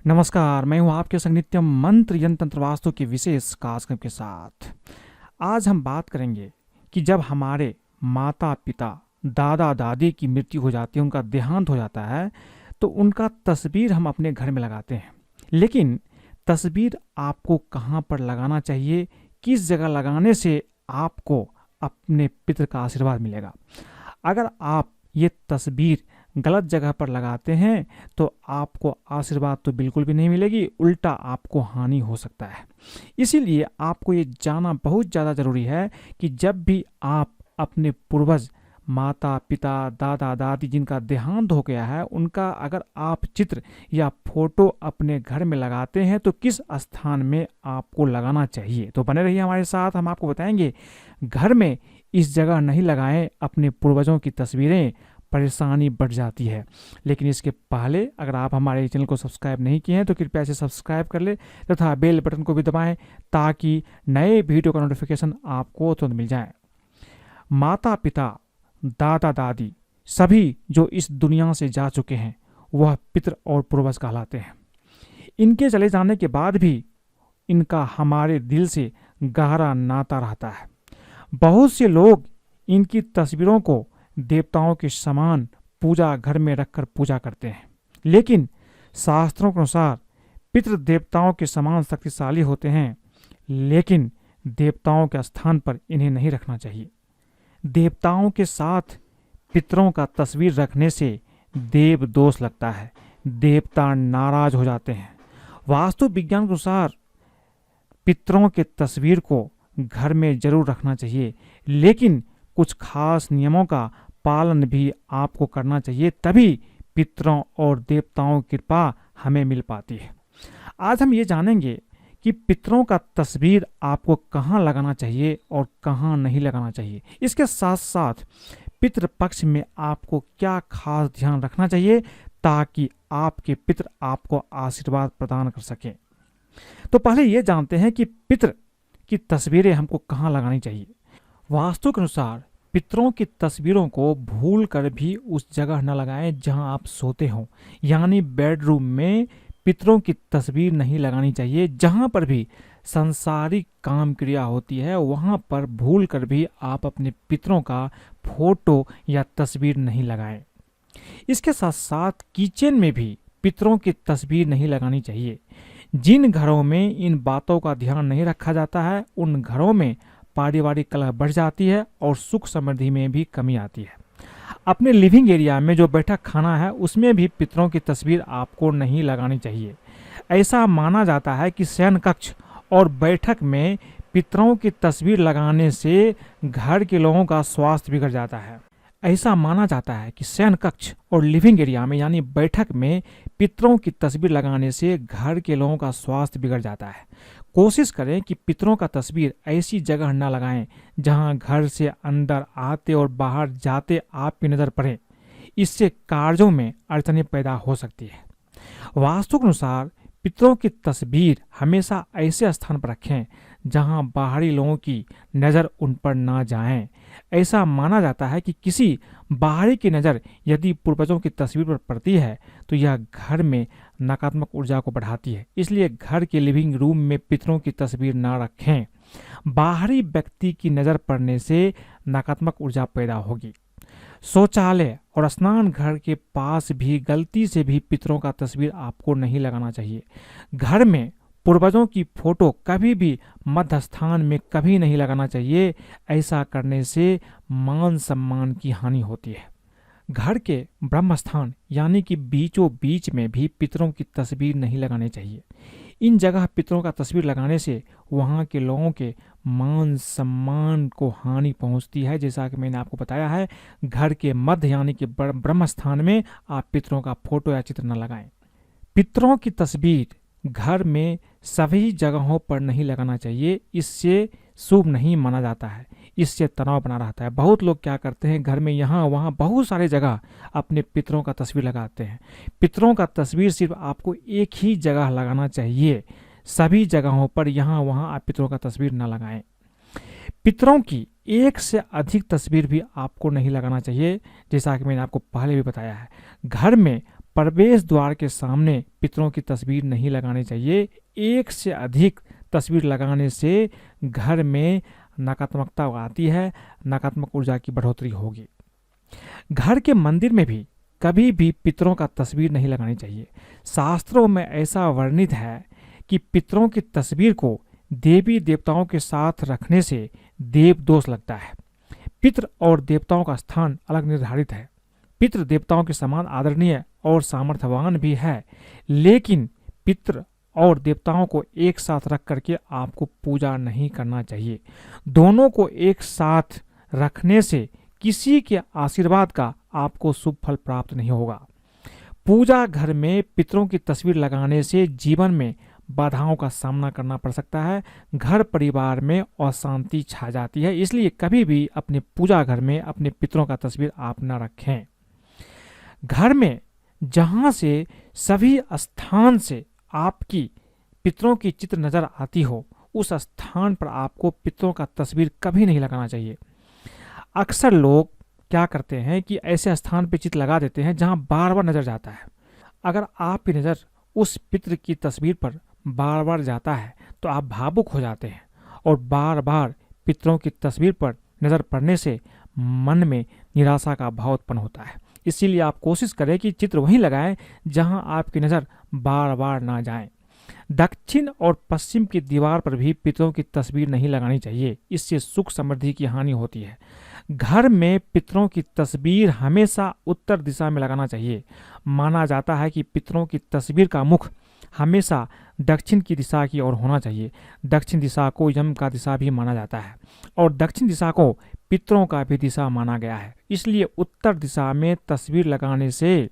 नमस्कार, मैं हूं आपके संग नित्यम मंत्र यंत्र तंत्र वास्तु के विशेष कार्यक्रम के साथ। आज हम बात करेंगे कि जब हमारे माता पिता दादा दादी की मृत्यु हो जाती है, उनका देहांत हो जाता है, तो उनका तस्वीर हम अपने घर में लगाते हैं। लेकिन तस्वीर आपको कहाँ पर लगाना चाहिए, किस जगह लगाने से आपको अपने पितर का आशीर्वाद मिलेगा। अगर आप ये तस्वीर गलत जगह पर लगाते हैं तो आपको आशीर्वाद तो बिल्कुल भी नहीं मिलेगी, उल्टा आपको हानि हो सकता है। इसीलिए आपको ये जानना बहुत ज़्यादा ज़रूरी है कि जब भी आप अपने पूर्वज माता पिता दादा दादी जिनका देहांत हो गया है, उनका अगर आप चित्र या फोटो अपने घर में लगाते हैं तो किस स्थान में आपको लगाना चाहिए। तो बने रहिए हमारे साथ, हम आपको बताएंगे। घर में इस जगह नहीं लगाएं अपने पूर्वजों की तस्वीरें, परेशानी बढ़ जाती है। लेकिन इसके पहले अगर आप हमारे चैनल को सब्सक्राइब नहीं किए हैं तो कृपया से सब्सक्राइब कर ले तथा बेल बटन को भी दबाएं ताकि नए वीडियो का नोटिफिकेशन आपको तुरंत मिल जाए। माता पिता दादा दादी सभी जो इस दुनिया से जा चुके हैं वह पितृ और पूर्वज कहलाते हैं। इनके चले जाने के बाद भी इनका हमारे दिल से गहरा नाता रहता है। बहुत से लोग इनकी तस्वीरों को देवताओं के समान पूजा घर में रखकर पूजा करते हैं, लेकिन शास्त्रों के अनुसार पितृ देवताओं के समान शक्तिशाली होते हैं, लेकिन देवताओं के स्थान पर इन्हें नहीं रखना चाहिए। देवताओं के साथ पितरों का तस्वीर रखने से देव दोष लगता है, देवता नाराज हो जाते हैं। वास्तु विज्ञान के अनुसार पितरों के तस्वीर को घर में जरूर रखना चाहिए, लेकिन कुछ खास नियमों का पालन भी आपको करना चाहिए, तभी पितरों और देवताओं की कृपा हमें मिल पाती है। आज हम ये जानेंगे कि पितरों का तस्वीर आपको कहाँ लगाना चाहिए और कहाँ नहीं लगाना चाहिए। इसके साथ साथ पितृपक्ष में आपको क्या खास ध्यान रखना चाहिए ताकि आपके पितर आपको आशीर्वाद प्रदान कर सकें। तो पहले ये जानते हैं कि पितर की तस्वीरें हमको कहाँ लगानी चाहिए। वास्तु के अनुसार पितरों की तस्वीरों को भूल कर भी उस जगह न लगाएं जहां आप सोते हो, यानी बेडरूम में पितरों की तस्वीर नहीं लगानी चाहिए। जहां पर भी सांसारिक काम क्रिया होती है वहां पर भूल कर भी आप अपने पितरों का फोटो या तस्वीर नहीं लगाएं। इसके साथ साथ किचन में भी पितरों की तस्वीर नहीं लगानी चाहिए। जिन घरों में इन बातों का ध्यान नहीं रखा जाता है उन घरों में पारिवारिक कलह बढ़ जाती है और सुख समृद्धि में भी कमी आती है। अपने लिविंग एरिया में जो बैठक खाना है उसमें भी पितरों की तस्वीर आपको नहीं लगानी चाहिए। ऐसा माना जाता है कि शयन कक्ष और बैठक में पितरों की तस्वीर लगाने से घर के लोगों का स्वास्थ्य बिगड़ जाता है। ऐसा माना जाता है कि शयन कक्ष और लिविंग एरिया में यानी बैठक में पितरों की तस्वीर लगाने से घर के लोगों का स्वास्थ्य बिगड़ जाता है। कोशिश करें कि पितरों का तस्वीर ऐसी जगह न लगाएं जहां घर से अंदर आते और बाहर जाते आपकी नज़र पड़े। इससे कार्यों में अड़चनें पैदा हो सकती है। वास्तु के अनुसार पितरों की तस्वीर हमेशा ऐसे स्थान पर रखें जहां बाहरी लोगों की नज़र उन पर ना जाएं। ऐसा माना जाता है कि किसी बाहरी की नज़र यदि पूर्वजों की तस्वीर पर पड़ती है तो यह घर में नकारात्मक ऊर्जा को बढ़ाती है। इसलिए घर के लिविंग रूम में पितरों की तस्वीर ना रखें। बाहरी व्यक्ति की नज़र पड़ने से नकारात्मक ऊर्जा पैदा होगी। शौचालय और स्नान घर के पास भी गलती से भी पितरों का तस्वीर आपको नहीं लगाना चाहिए। घर में पूर्वजों की फोटो कभी भी मध्य स्थान में कभी नहीं लगाना चाहिए। ऐसा करने से मान सम्मान की हानि होती है। घर के ब्रह्म स्थान यानी कि बीचों बीच में भी पितरों की तस्वीर नहीं लगानी चाहिए। इन जगह पितरों का तस्वीर लगाने से वहाँ के लोगों के मान सम्मान को हानि पहुँचती है। जैसा कि मैंने आपको बताया है, घर के मध्य यानी कि ब्रह्म स्थान में आप पितरों का फोटो या चित्र न लगाएं। पितरों की तस्वीर घर में सभी जगहों पर नहीं लगाना चाहिए। इससे शुभ नहीं माना जाता है, इससे तनाव बना रहता है। बहुत लोग क्या करते हैं, घर में यहाँ वहाँ बहुत सारे जगह अपने पितरों का तस्वीर लगाते हैं। पितरों का तस्वीर सिर्फ आपको एक ही जगह लगाना चाहिए, सभी जगहों पर यहाँ वहाँ आप पितरों का तस्वीर न लगाएं। पितरों की एक से अधिक तस्वीर भी आपको नहीं लगाना चाहिए, जैसा कि मैंने आपको पहले भी बताया है। घर में प्रवेश द्वार के सामने पितरों की तस्वीर नहीं लगानी चाहिए। एक से अधिक तस्वीर लगाने से घर में नकारात्मकता आती है, नकारात्मक ऊर्जा की बढ़ोतरी होगी। घर के मंदिर में भी कभी भी पितरों का तस्वीर नहीं लगानी चाहिए। शास्त्रों में ऐसा वर्णित है कि पितरों की तस्वीर को देवी देवताओं के साथ रखने से देव दोष लगता है। पितृ और देवताओं का स्थान अलग निर्धारित है। पितृ देवताओं के समान आदरणीय और सामर्थ्यवान भी है, लेकिन पितृ और देवताओं को एक साथ रख करके आपको पूजा नहीं करना चाहिए। दोनों को एक साथ रखने से किसी के आशीर्वाद का आपको शुभ फल प्राप्त नहीं होगा। पूजा घर में पितरों की तस्वीर लगाने से जीवन में बाधाओं का सामना करना पड़ सकता है। घर परिवार में अशांति छा जाती है, इसलिए कभी भी अपने पूजा घर में अपने पितरों का तस्वीर आप न रखें। घर में जहां से सभी स्थान से आपकी पितरों की चित्र नजर आती हो, उस स्थान पर आपको पितरों का तस्वीर कभी नहीं लगाना चाहिए। अक्सर लोग क्या करते हैं कि ऐसे स्थान पर चित्र लगा देते हैं जहां बार बार नजर जाता है। अगर आपकी नज़र उस पितृ की तस्वीर पर बार बार जाता है तो आप भावुक हो जाते हैं, और बार बार पितरों की तस्वीर पर नज़र पड़ने से मन में निराशा का भाव उत्पन्न होता है। इसीलिए आप कोशिश करें कि चित्र वहीं लगाएं जहां आपकी नज़र बार बार ना जाए। दक्षिण और पश्चिम की दीवार पर भी पितरों की तस्वीर नहीं लगानी चाहिए, इससे सुख समृद्धि की हानि होती है। घर में पितरों की तस्वीर हमेशा उत्तर दिशा में लगाना चाहिए। माना जाता है कि पितरों की तस्वीर का मुख हमेशा दक्षिण की दिशा की ओर होना चाहिए। दक्षिण दिशा को यम का दिशा भी माना जाता है और दक्षिण दिशा को पितरों का भी दिशा माना गया है। इसलिए उत्तर दिशा में तस्वीर लगाने से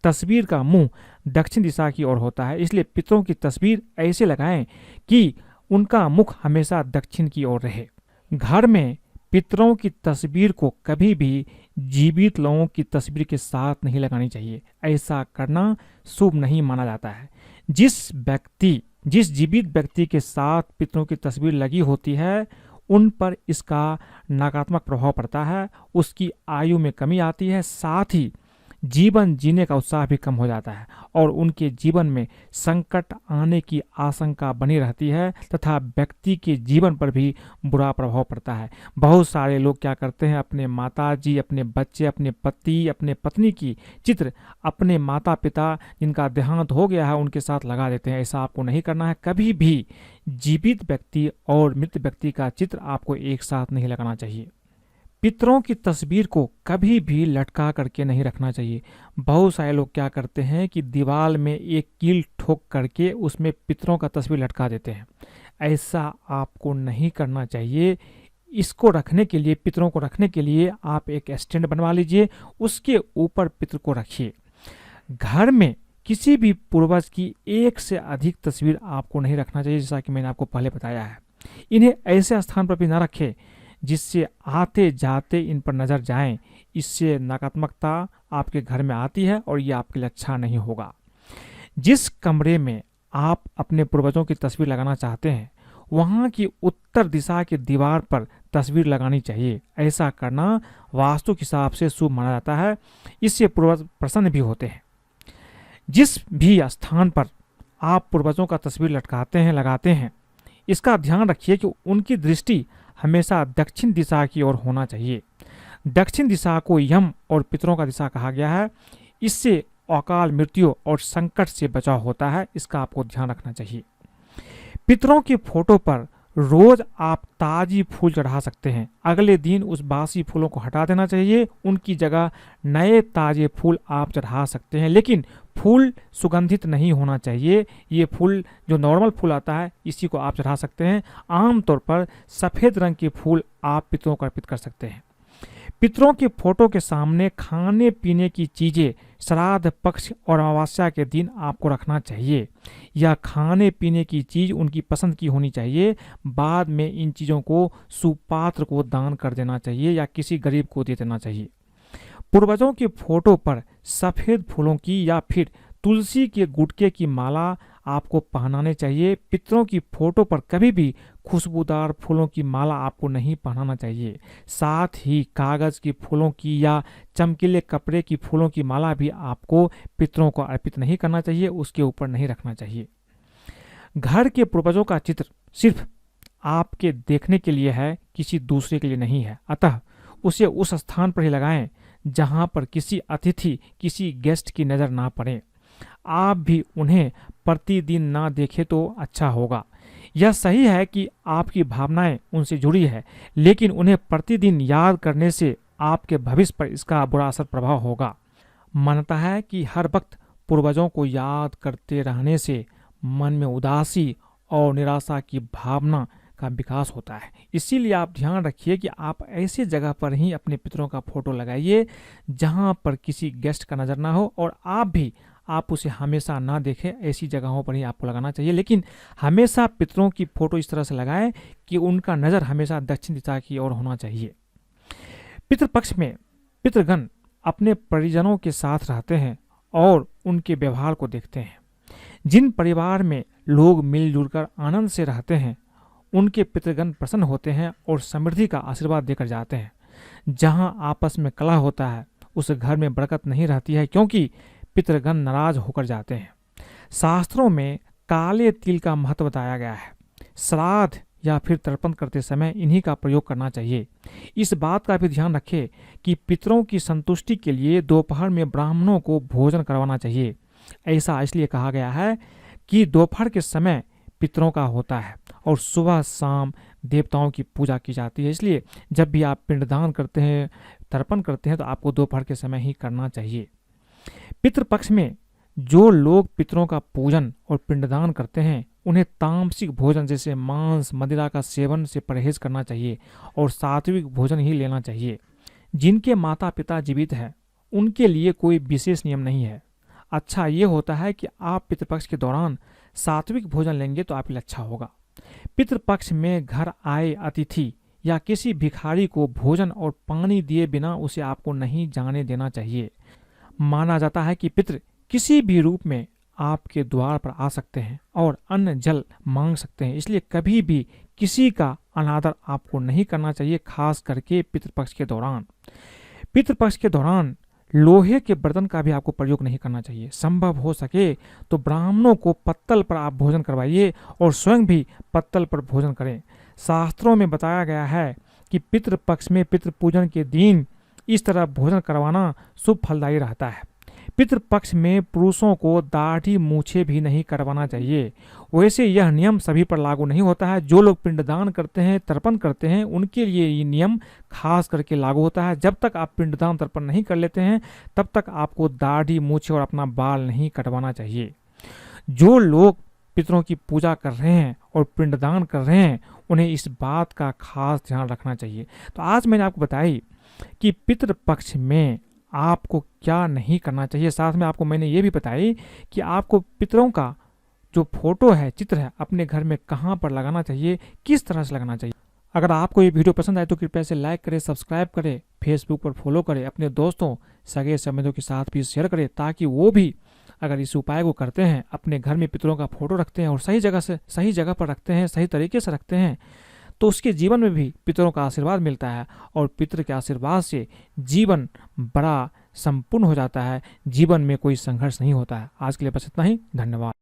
तस्वीर का मुंह दक्षिण दिशा की ओर होता है। इसलिए पितरों की तस्वीर ऐसे लगाएं कि उनका मुख हमेशा दक्षिण की ओर रहे। घर में पितरों की तस्वीर को कभी भी जीवित लोगों की तस्वीर के साथ नहीं लगानी चाहिए। ऐसा करना शुभ नहीं माना जाता है। जिस जीवित व्यक्ति के साथ पितरों की तस्वीर लगी होती है, उन पर इसका नकारात्मक प्रभाव पड़ता है। उसकी आयु में कमी आती है, साथ ही जीवन जीने का उत्साह भी कम हो जाता है और उनके जीवन में संकट आने की आशंका बनी रहती है तथा व्यक्ति के जीवन पर भी बुरा प्रभाव पड़ता है। बहुत सारे लोग क्या करते हैं, अपने माताजी, अपने बच्चे, अपने पति, अपने पत्नी की चित्र अपने माता पिता जिनका देहांत हो गया है उनके साथ लगा देते हैं। ऐसा आपको नहीं करना है। कभी भी जीवित व्यक्ति और मृत व्यक्ति का चित्र आपको एक साथ नहीं लगाना चाहिए। पितरों की तस्वीर को कभी भी लटका करके नहीं रखना चाहिए। बहुत सारे लोग क्या करते हैं कि दीवार में एक कील ठोक करके उसमें पितरों का तस्वीर लटका देते हैं। ऐसा आपको नहीं करना चाहिए। इसको रखने के लिए, पितरों को रखने के लिए आप एक स्टैंड बनवा लीजिए, उसके ऊपर पितर को रखिए। घर में किसी भी पूर्वज की एक से अधिक तस्वीर आपको नहीं रखना चाहिए, जैसा कि मैंने आपको पहले बताया है। इन्हें ऐसे स्थान पर भी ना रखें जिससे आते जाते इन पर नजर जाएं। इससे नकारात्मकता आपके घर में आती है और ये आपके लिए अच्छा नहीं होगा। जिस कमरे में आप अपने पूर्वजों की तस्वीर लगाना चाहते हैं, वहां की उत्तर दिशा की दीवार पर तस्वीर लगानी चाहिए। ऐसा करना वास्तु के हिसाब से शुभ माना जाता है। इससे पूर्वज प्रसन्न भी होते हैं। जिस भी स्थान पर आप पूर्वजों का तस्वीर लटकाते हैं, लगाते हैं, इसका ध्यान रखिए कि उनकी दृष्टि हमेशा दक्षिण दिशा की ओर होना चाहिए। दक्षिण दिशा को यम और पितरों का दिशा कहा गया है। इससे अकाल मृत्यु और संकट से बचाव होता है। इसका आपको ध्यान रखना चाहिए। पितरों के फोटो पर रोज आप ताजी फूल चढ़ा सकते हैं। अगले दिन उस बासी फूलों को हटा देना चाहिए। उनकी जगह नए ताजे फूल आप चढ़ा सकते हैं, लेकिन फूल सुगंधित नहीं होना चाहिए। ये फूल जो नॉर्मल फूल आता है, इसी को आप चढ़ा सकते हैं। आमतौर पर सफ़ेद रंग के फूल आप पितरों को अर्पित कर सकते हैं। पितरों के फोटो के सामने खाने पीने की चीज़ें श्राद्ध पक्ष और अमावस्या के दिन आपको रखना चाहिए। या खाने पीने की चीज़ उनकी पसंद की होनी चाहिए। बाद में इन चीज़ों को सुपात्र को दान कर देना चाहिए या किसी गरीब को दे देना चाहिए। पूर्वजों के फोटो पर सफ़ेद फूलों की या फिर तुलसी के गुटके की माला आपको पहनाने चाहिए। पितरों की फोटो पर कभी भी खुशबूदार फूलों की माला आपको नहीं पहनाना चाहिए। साथ ही कागज की फूलों की या चमकीले कपड़े की फूलों की माला भी आपको पितरों को अर्पित नहीं करना चाहिए, उसके ऊपर नहीं रखना चाहिए। घर के पूर्वजों का चित्र सिर्फ आपके देखने के लिए है, किसी दूसरे के लिए नहीं है। अतः उसे उस स्थान पर ही लगाएं जहां पर किसी अतिथि, किसी गेस्ट की नज़र ना पड़े। आप भी उन्हें प्रतिदिन ना देखें तो अच्छा होगा। यह सही है कि आपकी भावनाएं उनसे जुड़ी है, लेकिन उन्हें प्रतिदिन याद करने से आपके भविष्य पर इसका बुरा असर प्रभाव होगा। मानता है कि हर वक्त पूर्वजों को याद करते रहने से मन में उदासी और निराशा की भावना का विकास होता है। इसीलिए आप ध्यान रखिए कि आप ऐसी जगह पर ही अपने पितरों का फोटो लगाइए जहां पर किसी गेस्ट का नज़र ना हो, और आप उसे हमेशा ना देखें। ऐसी जगहों पर ही आपको लगाना चाहिए, लेकिन हमेशा पितरों की फोटो इस तरह से लगाएं कि उनका नज़र हमेशा दक्षिण दिशा की ओर होना चाहिए। पितृपक्ष में पितृगण अपने परिजनों के साथ रहते हैं और उनके व्यवहार को देखते हैं। जिन परिवार में लोग मिलजुल कर आनंद से रहते हैं, उनके पितृगण प्रसन्न होते हैं और समृद्धि का आशीर्वाद देकर जाते हैं। जहां आपस में कलह होता है, उस घर में बरकत नहीं रहती है, क्योंकि पितृगण नाराज होकर जाते हैं। शास्त्रों में काले तिल का महत्व बताया गया है। श्राद्ध या फिर तर्पण करते समय इन्हीं का प्रयोग करना चाहिए। इस बात का भी ध्यान रखें कि पितरों की संतुष्टि के लिए दोपहर में ब्राह्मणों को भोजन करवाना चाहिए। ऐसा इसलिए कहा गया है कि दोपहर के समय पितरों का होता है और सुबह शाम देवताओं की पूजा की जाती है। इसलिए जब भी आप पिंडदान करते हैं, तर्पण करते हैं, तो आपको दोपहर के समय ही करना चाहिए। पितृपक्ष में जो लोग पितरों का पूजन और पिंडदान करते हैं, उन्हें तामसिक भोजन जैसे मांस, मदिरा का सेवन से परहेज करना चाहिए और सात्विक भोजन ही लेना चाहिए। जिनके माता पिता जीवित हैं, उनके लिए कोई विशेष नियम नहीं है। अच्छा ये होता है कि आप पितृपक्ष के दौरान सात्विक भोजन लेंगे तो आपके लिए अच्छा होगा। पितृपक्ष में घर आए अतिथि या किसी भिखारी को भोजन और पानी दिए बिना उसे आपको नहीं जाने देना चाहिए। माना जाता है कि पितृ किसी भी रूप में आपके द्वार पर आ सकते हैं और अन्न जल मांग सकते हैं, इसलिए कभी भी किसी का अनादर आपको नहीं करना चाहिए, खास करके पितृपक्ष के दौरान। पितृपक्ष के दौरान लोहे के बर्तन का भी आपको प्रयोग नहीं करना चाहिए। संभव हो सके तो ब्राह्मणों को पत्तल पर आप भोजन करवाइए और स्वयं भी पत्तल पर भोजन करें। शास्त्रों में बताया गया है कि पितृपक्ष में पितृपूजन के दिन इस तरह भोजन करवाना शुभ फलदायी रहता है। पितृपक्ष में पुरुषों को दाढ़ी मूछें भी नहीं करवाना चाहिए। वैसे यह नियम सभी पर लागू नहीं होता है। जो लोग पिंडदान करते हैं, तर्पण करते हैं, उनके लिए ये नियम खास करके लागू होता है। जब तक आप पिंडदान तर्पण नहीं कर लेते हैं, तब तक आपको दाढ़ी, मूछें और अपना बाल नहीं कटवाना चाहिए। जो लोग पितरों की पूजा कर रहे हैं और पिंडदान कर रहे हैं, उन्हें इस बात का खास ध्यान रखना चाहिए। तो आज मैंने आपको बताई कि पितृपक्ष में आपको क्या नहीं करना चाहिए। साथ में आपको मैंने ये भी बताई कि आपको पितरों का जो फोटो है, चित्र है, अपने घर में कहाँ पर लगाना चाहिए, किस तरह से लगाना चाहिए। अगर आपको ये वीडियो पसंद आए तो कृपया से लाइक करें, सब्सक्राइब करें, फेसबुक पर फॉलो करें, अपने दोस्तों, सगे संबंधियों के साथ भी शेयर करें, ताकि वो भी अगर इस उपाय को करते हैं, अपने घर में पितरों का फोटो रखते हैं और सही जगह पर रखते हैं, सही तरीके से रखते हैं, तो उसके जीवन में भी पितरों का आशीर्वाद मिलता है और पितृ के आशीर्वाद से जीवन बड़ा संपूर्ण हो जाता है। जीवन में कोई संघर्ष नहीं होता है। आज के लिए बस इतना ही। धन्यवाद।